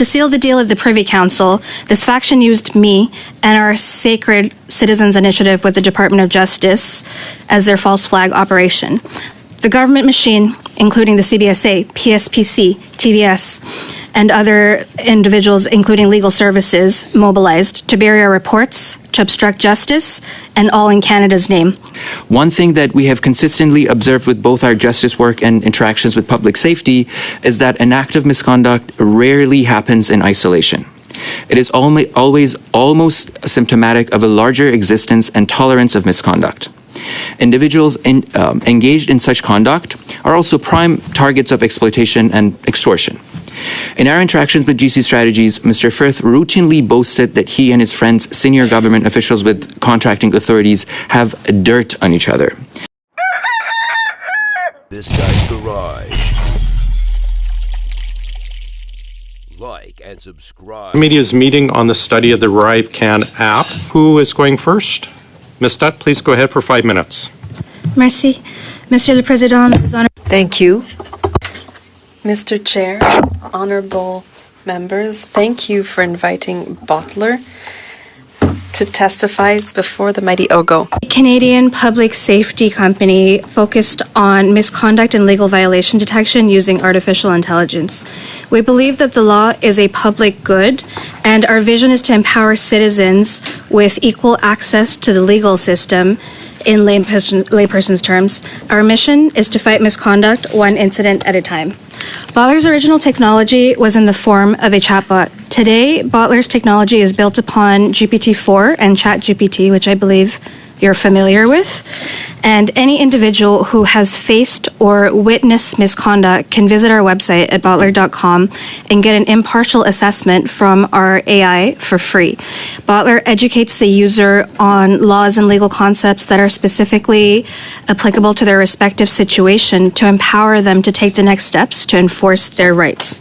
To seal the deal at the Privy Council, this faction used me and our Sacred Citizens Initiative with the Department of Justice as their false flag operation. The government machine, including the CBSA, PSPC, TBS, and other individuals, including legal services, mobilized to bury our reports, to obstruct justice, and all in Canada's name. One thing that we have consistently observed with both our justice work and interactions with public safety is that an act of misconduct rarely happens in isolation. It is always almost symptomatic of a larger existence and tolerance of misconduct. Individuals engaged in such conduct are also prime targets of exploitation and extortion. In our interactions with GC Strategies, Mr. Firth routinely boasted that he and his friends, senior government officials with contracting authorities, have dirt on each other. This guy's garage. Like and subscribe. Media's meeting on the study of the Arrivecan app. Who is going first? Ms. Dutt, please go ahead for 5 minutes. Merci. Monsieur le Président, Thank you. Mr. Chair, honorable members, thank you for inviting Butler to testify before the mighty OGGO. a Canadian public safety company focused on misconduct and legal violation detection using artificial intelligence. We believe that the law is a public good, and our vision is to empower citizens with equal access to the legal system. In layperson's terms, our mission is to fight misconduct one incident at a time. Butler's original technology was in the form of a chatbot. Today, Butler's technology is built upon GPT-4 and ChatGPT, which I believe you're familiar with. And any individual who has faced or witnessed misconduct can visit our website at butler.com and get an impartial assessment from our AI for free. Butler educates the user on laws and legal concepts that are specifically applicable to their respective situation to empower them to take the next steps to enforce their rights.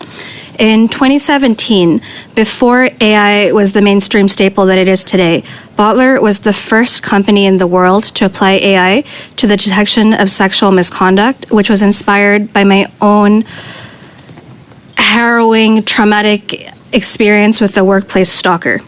In 2017, before AI was the mainstream staple that it is today, Butler was the first company in the world to apply AI to the detection of sexual misconduct, which was inspired by my own harrowing, traumatic experience with a workplace stalker.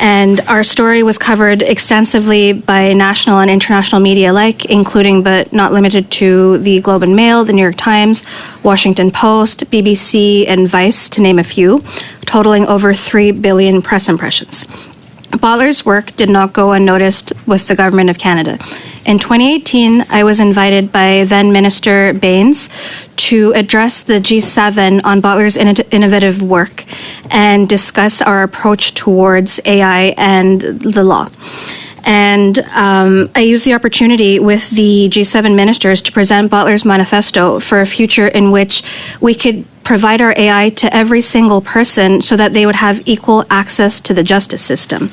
And our story was covered extensively by national and international media alike, including but not limited to the Globe and Mail, the New York Times, Washington Post, BBC, and Vice, to name a few, totaling over 3 billion press impressions. Butler's work did not go unnoticed with the Government of Canada. In 2018, I was invited by then Minister Baines to address the G7 on Butler's innovative work and discuss our approach towards AI and the law. And I used the opportunity with the G7 ministers to present Butler's manifesto for a future in which we could provide our AI to every single person so that they would have equal access to the justice system.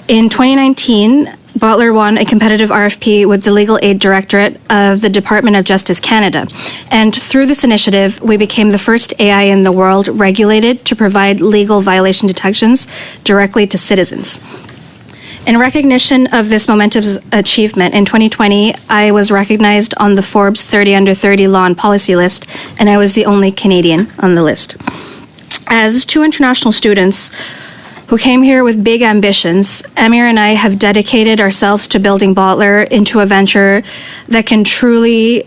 In 2019, Butler won a competitive RFP with the Legal Aid Directorate of the Department of Justice Canada. And through this initiative, we became the first AI in the world regulated to provide legal violation detections directly to citizens. In recognition of this momentous achievement, in 2020, I was recognized on the Forbes 30 Under 30 Law and Policy list, and I was the only Canadian on the list. As two international students who came here with big ambitions, Amir and I have dedicated ourselves to building Butler into a venture that can truly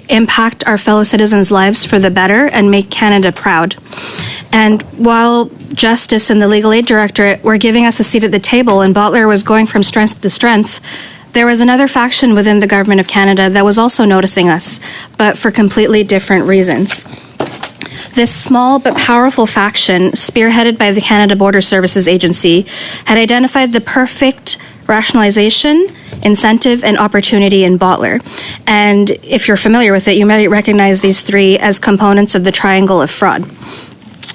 impact our fellow citizens' lives for the better and make Canada proud. And while Justice and the Legal Aid Directorate were giving us a seat at the table and Butler was going from strength to strength, there was another faction within the Government of Canada that was also noticing us, but for completely different reasons. This small but powerful faction, spearheaded by the Canada Border Services Agency, had identified the perfect rationalization, incentive, and opportunity in Butler. And if you're familiar with it, you might recognize these three as components of the triangle of fraud.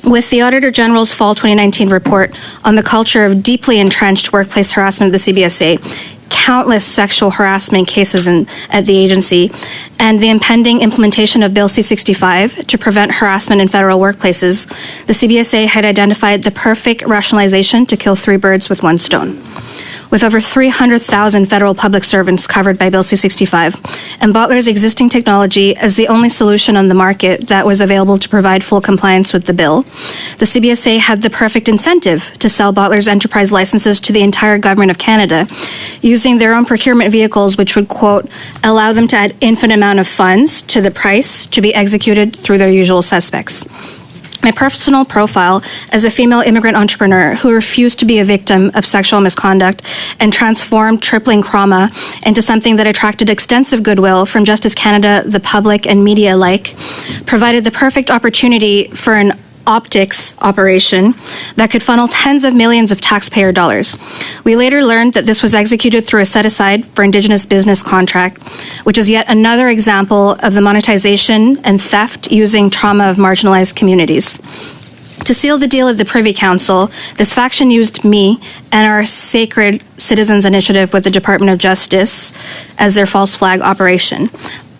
With the Auditor General's Fall 2019 report on the culture of deeply entrenched workplace harassment at the CBSA, countless sexual harassment cases at the agency, and the impending implementation of Bill C-65 to prevent harassment in federal workplaces, the CBSA had identified the perfect rationalization to kill three birds with one stone. with over 300,000 federal public servants covered by Bill C-65, and Butler's existing technology as the only solution on the market that was available to provide full compliance with the bill. The CBSA had the perfect incentive to sell Butler's enterprise licenses to the entire government of Canada, using their own procurement vehicles, which would, quote, allow them to add infinite amount of funds to the price to be executed through their usual suspects. My personal profile as a female immigrant entrepreneur who refused to be a victim of sexual misconduct and transformed tripling trauma into something that attracted extensive goodwill from Justice Canada, the public, and media alike, provided the perfect opportunity for an optics operation that could funnel tens of millions of taxpayer dollars. We later learned that this was executed through a set-aside for Indigenous business contract, which is yet another example of the monetization and theft using trauma of marginalized communities. To seal the deal at the Privy Council, this faction used me and our Sacred Citizens Initiative with the Department of Justice as their false flag operation.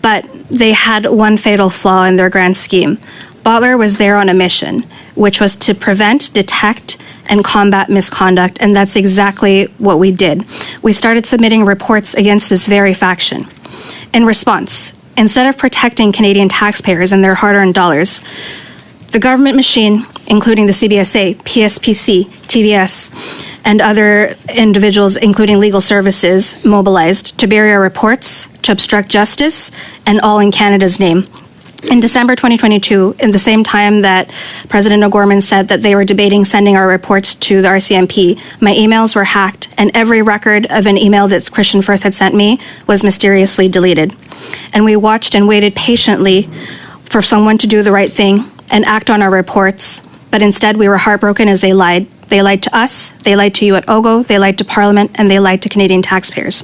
But they had one fatal flaw in their grand scheme. Butler was there on a mission, which was to prevent, detect, and combat misconduct, and that's exactly what we did. We started submitting reports against this very faction. In response, instead of protecting Canadian taxpayers and their hard-earned dollars, the government machine, including the CBSA, PSPC, TBS, and other individuals, including legal services, mobilized to bury our reports, to obstruct justice, and all in Canada's name. In December 2022, in the same time that President O'Gorman said that they were debating sending our reports to the RCMP, my emails were hacked, and every record of an email that Christian Firth had sent me was mysteriously deleted. And we watched and waited patiently for someone to do the right thing and act on our reports, but instead we were heartbroken as they lied. They lied to us, they lied to you at OGGO, they lied to Parliament, and they lied to Canadian taxpayers.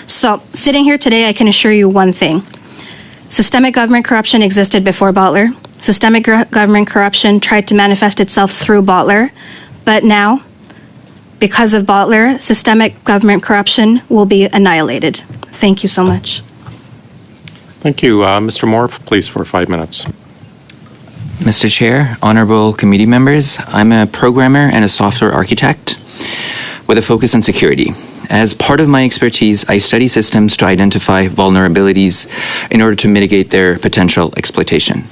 So, sitting here today, I can assure you one thing. Systemic government corruption existed before Butler. Systemic government corruption tried to manifest itself through Butler. But now, because of Butler, systemic government corruption will be annihilated. Thank you so much. Thank you. Mr. Moore, please, for 5 minutes. Mr. Chair, honorable committee members, I'm a programmer and a software architect with a focus on security. As part of my expertise, I study systems to identify vulnerabilities in order to mitigate their potential exploitation.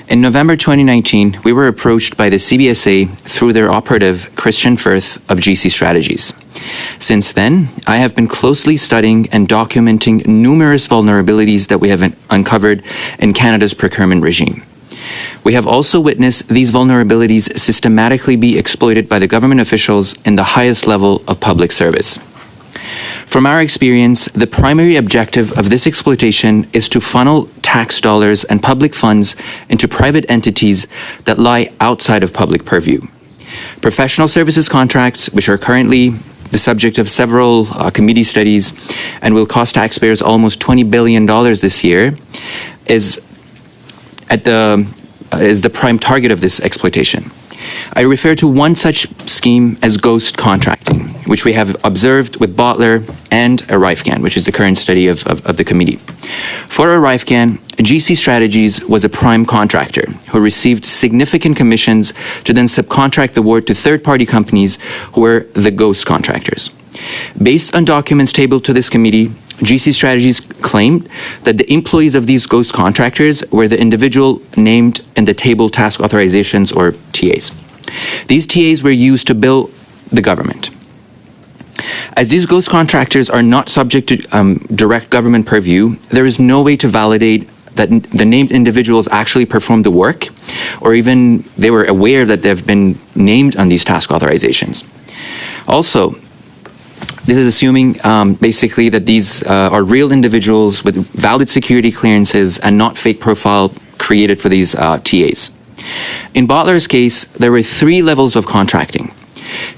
In November 2019, we were approached by the CBSA through their operative, Christian Firth of GC Strategies. Since then, I have been closely studying and documenting numerous vulnerabilities that we have uncovered in Canada's procurement regime. We have also witnessed these vulnerabilities systematically be exploited by the government officials in the highest level of public service. From our experience, the primary objective of this exploitation is to funnel tax dollars and public funds into private entities that lie outside of public purview. Professional services contracts, which are currently the subject of several committee studies and will cost taxpayers almost $20 billion this year, is the prime target of this exploitation. I refer to one such scheme as ghost contracting, which we have observed with Butler and Arrivecan, which is the current study of the committee. For Arrivecan, GC Strategies was a prime contractor who received significant commissions to then subcontract the work to third-party companies who were the ghost contractors. Based on documents tabled to this committee, GC Strategies claimed that the employees of these ghost contractors were the individual named in the table task authorizations, or TAs. These TAs were used to bill the government. As these ghost contractors are not subject to direct government purview, there is no way to validate that the named individuals actually performed the work, or even they were aware that they've been named on these task authorizations. Also, this is assuming basically that these are real individuals with valid security clearances and not fake profile created for these TAs. In Butler's case, there were 3 levels of contracting.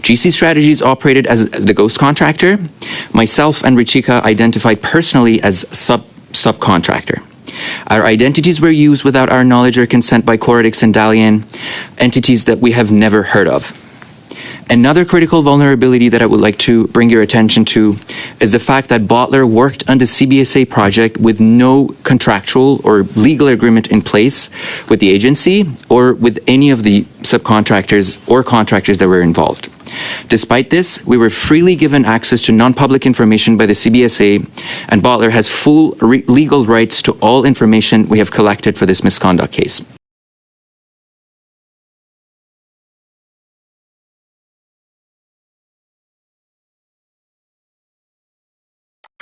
GC Strategies operated as the ghost contractor. Myself and Richika identified personally as subcontractor. Our identities were used without our knowledge or consent by Coradix and Dalian, entities that we have never heard of. Another critical vulnerability that I would like to bring your attention to is the fact that Butler worked on the CBSA project with no contractual or legal agreement in place with the agency or with any of the subcontractors or contractors that were involved. Despite this, we were freely given access to non-public information by the CBSA, and Butler has full legal rights to all information we have collected for this misconduct case.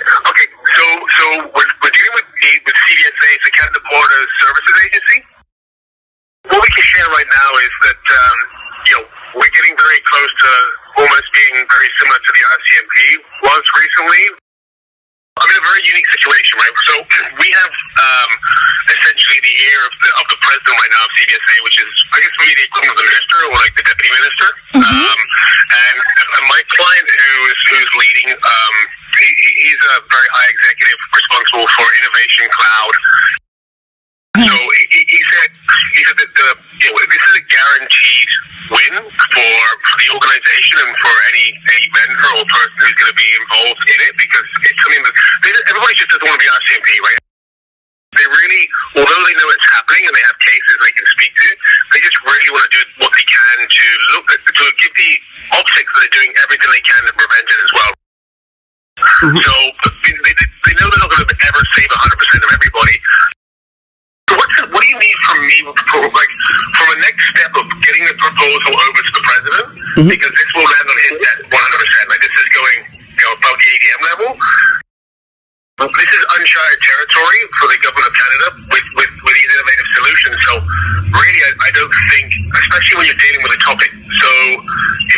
Okay, so we're dealing with CDSA, it's the Canada Border Services Agency. What we can share right now is that, we're getting very close to almost being very similar to the RCMP was recently. I'm in a very unique situation, right? So we have essentially the ear of the president right now of CDSA, which is, I guess, maybe the equivalent of the minister or like the deputy minister. And my client who's leading, he's a very high executive responsible for innovation cloud. So he said that this is a guaranteed win for the organization and for any vendor or person who's going to be involved in it, because it's something that everybody just doesn't want to be RCMP, right? They really, although they know it's happening and they have cases they can speak to, they just really want to do what they can to give the optics that they're doing everything they can to prevent it as well. So they know they're not going to ever save 100% of everybody. What do you need from me from a next step of getting the proposal over to the president? Because this will land on his desk 100%. Like, this is going above the ADM level. This is uncharted territory for the government of Canada with these innovative solutions. So really, I don't think, especially when you're dealing with a topic so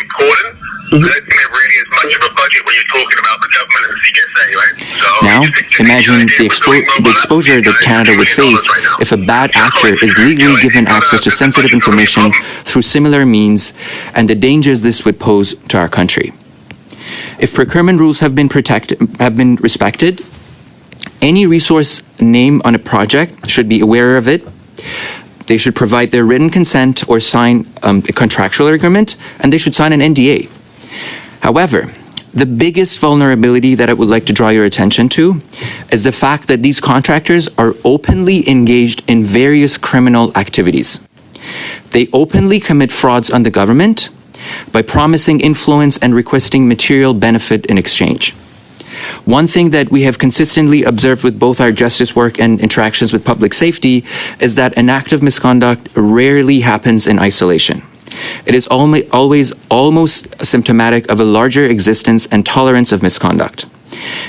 important, I don't think there really is much of a budget when you're talking about the government and the CDSA, right? So Now, imagine the exposure that Canada would face if a bad actor is legally given access to sensitive information through similar means, and the dangers this would pose to our country. If procurement rules have been respected, any resource name on a project should be aware of it. They should provide their written consent or sign a contractual agreement, and they should sign an NDA. However, the biggest vulnerability that I would like to draw your attention to is the fact that these contractors are openly engaged in various criminal activities. They openly commit frauds on the government by promising influence and requesting material benefit in exchange. One thing that we have consistently observed with both our justice work and interactions with public safety is that an act of misconduct rarely happens in isolation. It is always almost symptomatic of a larger existence and tolerance of misconduct.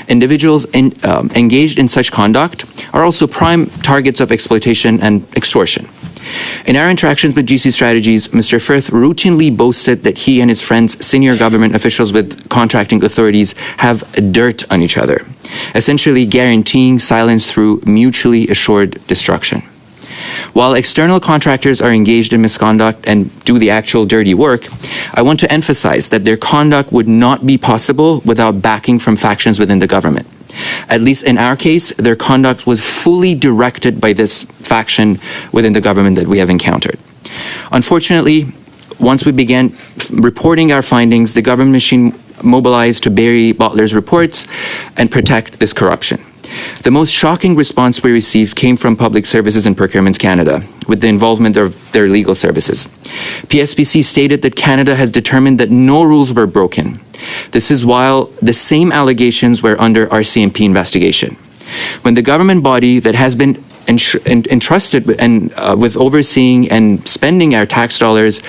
Individuals engaged in such conduct are also prime targets of exploitation and extortion. In our interactions with GC Strategies, Mr. Firth routinely boasted that he and his friends, senior government officials with contracting authorities, have dirt on each other, essentially guaranteeing silence through mutually assured destruction. While external contractors are engaged in misconduct and do the actual dirty work, I want to emphasize that their conduct would not be possible without backing from factions within the government. At least in our case, their conduct was fully directed by this faction within the government that we have encountered. Unfortunately, once we began reporting our findings, the government machine mobilized to bury Butler's reports and protect this corruption. The most shocking response we received came from Public Services and Procurements Canada, with the involvement of their legal services. PSPC stated that Canada has determined that no rules were broken. This is while the same allegations were under RCMP investigation. When the government body that has been entrusted with overseeing and spending our tax dollars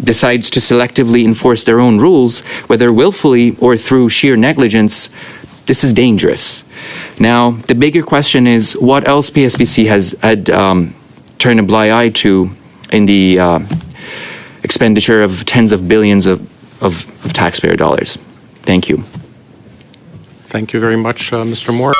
decides to selectively enforce their own rules, whether willfully or through sheer negligence, this is dangerous. Now, the bigger question is what else PSPC had turned a blind eye to in the expenditure of tens of billions of taxpayer dollars. Thank you. Thank you very much, Mr. Moore.